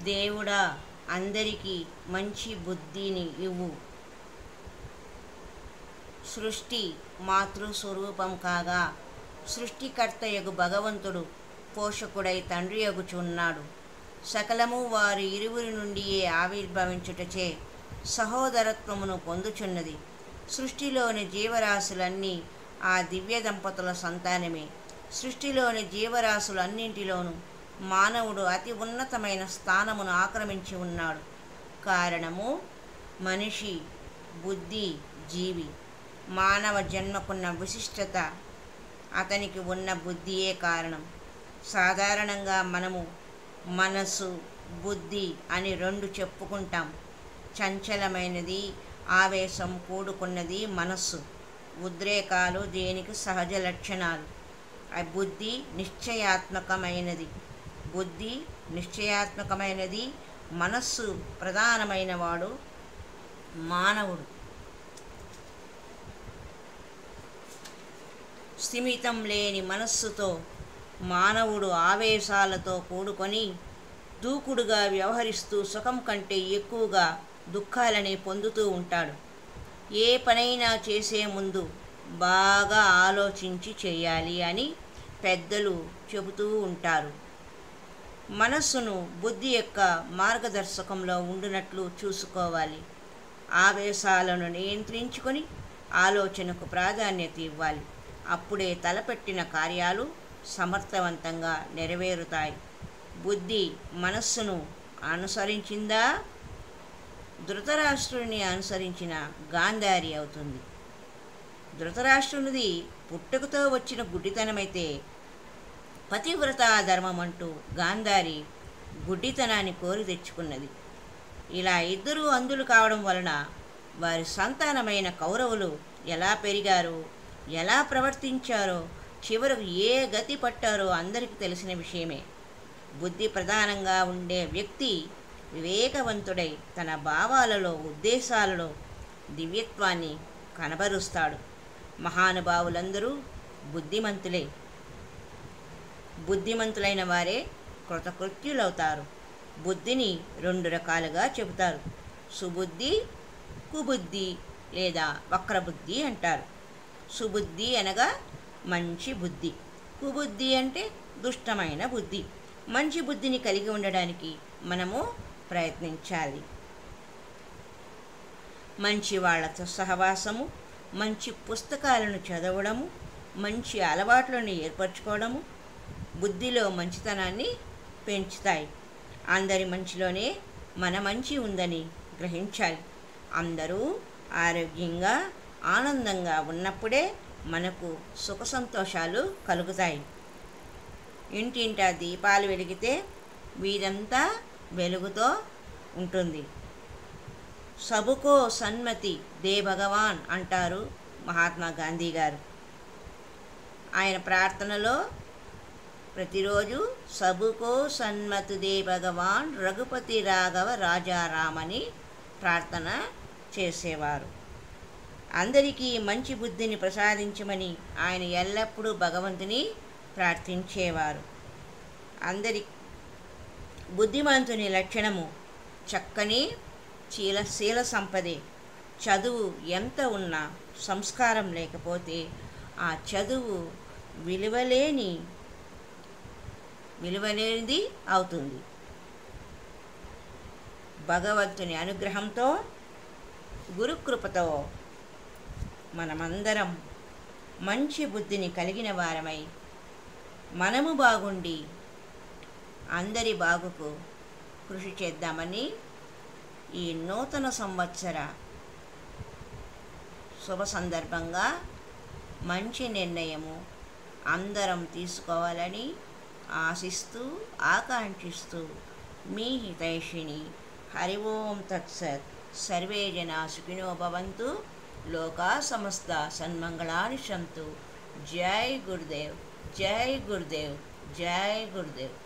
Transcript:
దేవుడా, అందరికీ మంచి బుద్ధిని ఇవ్వు. సృష్టి మాతృస్వరూపం కాగా సృష్టికర్తయగు భగవంతుడు పోషకుడై తండ్రి యగుచున్నాడు. సకలము వారి ఇరువురి నుండియే ఆవిర్భవించుటచే సహోదరత్వమును పొందుచున్నది. సృష్టిలోని జీవరాశులన్నీ ఆ దివ్య దంపతుల సంతానమే. సృష్టిలోని జీవరాశులన్నింటిలోనూ మానవుడు అతి ఉన్నతమైన స్థానమును ఆక్రమించి ఉన్నాడు. కారణము మనిషి, బుద్ధి, జీవి. మానవ జన్మకున్న విశిష్టత అతనికి ఉన్న బుద్ధియే కారణం. సాధారణంగా మనము మనసు, బుద్ధి అని రెండు చెప్పుకుంటాం. చంచలమైనది, ఆవేశం కూడుకున్నది మనస్సు. ఉద్రేకాలు దేనికి సహజ లక్షణాలు. బుద్ధి నిశ్చయాత్మకమైనది. మనస్సు ప్రధానమైనవాడు మానవుడు. స్థిమితం లేని మనస్సుతో మానవుడు ఆవేశాలతో కూడుకొని దూకుడుగా వ్యవహరిస్తూ సుఖం కంటే ఎక్కువగా దుఃఖాలని పొందుతూ ఉంటాడు. ఏ పనైనా చేసే ముందు బాగా ఆలోచించి చేయాలి అని పెద్దలు చెబుతూ ఉంటారు. మనస్సును బుద్ధి యొక్క మార్గదర్శకంలో ఉండునట్లు చూసుకోవాలి. ఆవేశాలను నియంత్రించుకొని ఆలోచనకు ప్రాధాన్యత ఇవ్వాలి. అప్పుడే తలపెట్టిన కార్యాలు సమర్థవంతంగా నెరవేరుతాయి. బుద్ధి మనస్సును అనుసరించిందా ధృతరాష్ట్రుని అనుసరించిన గాంధారి అవుతుంది. ధృతరాష్ట్రునిది పుట్టుకతో వచ్చిన గుడ్డితనమైతే పతివ్రత ధర్మం అంటూ గాంధారి గుడ్డితనాన్ని కోరి తెచ్చుకున్నది. ఇలా ఇద్దరూ అంధులు కావడం వలన వారి సంతానమైన కౌరవులు ఎలా పెరిగారో, ఎలా ప్రవర్తించారో, చివరకు ఏ గతి పట్టారో అందరికీ తెలిసిన విషయమే. బుద్ధి ప్రధానంగా ఉండే వ్యక్తి వివేకవంతుడై తన భావాలలో, ఉద్దేశాలలో దివ్యత్వాన్ని కనబరుస్తాడు. మహానుభావులందరూ బుద్ధిమంతులే. బుద్ధిమంతులైన వారే కృతకృత్యులవుతారు. బుద్ధిని రెండు రకాలుగా చెబుతారు. సుబుద్ధి, కుబుద్ధి లేదా వక్రబుద్ధి అంటారు. సుబుద్ధి అనగా మంచి బుద్ధి, కుబుద్ధి అంటే దుష్టమైన బుద్ధి. మంచి బుద్ధిని కలిగి ఉండడానికి మనము ప్రయత్నించాలి. మంచి వాళ్ళతో సహవాసము, మంచి పుస్తకాలను చదవడము, మంచి అలవాట్లను ఏర్పరచుకోవడము బుద్ధిలో మంచితనాన్ని పెంచుతాయి. అందరి మంచిలోనే మన మంచి ఉందని గ్రహించాలి. అందరూ ఆరోగ్యంగా, ఆనందంగా ఉన్నప్పుడే మనకు సుఖ సంతోషాలు కలుగుతాయి. ఇంటింటా దీపాలు వెలిగితే వీరంతా వెలుగుతో ఉంటుంది. సబుకో సన్మతి దే భగవాన్ అంటారు మహాత్మా గాంధీ గారు. ఆయన ప్రార్థనలో ప్రతిరోజు సబుకో సన్మతి దే భగవాన్ రఘుపతి రాఘవ రాజారామని ప్రార్థన చేసేవారు. అందరికీ మంచి బుద్ధిని ప్రసాదించమని ఆయన ఎల్లప్పుడూ భగవంతుని ప్రార్థించేవారు. అందరి బుద్ధిమంతుని లక్షణము చక్కని శీల సంపదే. చదువు ఎంత ఉన్నా సంస్కారం లేకపోతే ఆ చదువు విలువలేనిది అవుతుంది. భగవంతుని అనుగ్రహంతో, గురుకృపతో మనమందరం మంచి బుద్ధిని కలిగిన వారమై మనము బాగుండి అందరి బాగుకు కృషి చేద్దామని ఈ నూతన సంవత్సర శుభ సందర్భంగా మంచి నిర్ణయము అందరం తీసుకోవాలని ఆశిస్తూ, ఆకాంక్షిస్తూ మీ హితైషిణి. హరి ఓం తత్సత్. సర్వే జనా సుఖినో భవంతు. లోకా సమస్త సన్మంగళాని సంతు. జై గురుదేవ్, జై గురుదేవ్, జై గురుదేవ్.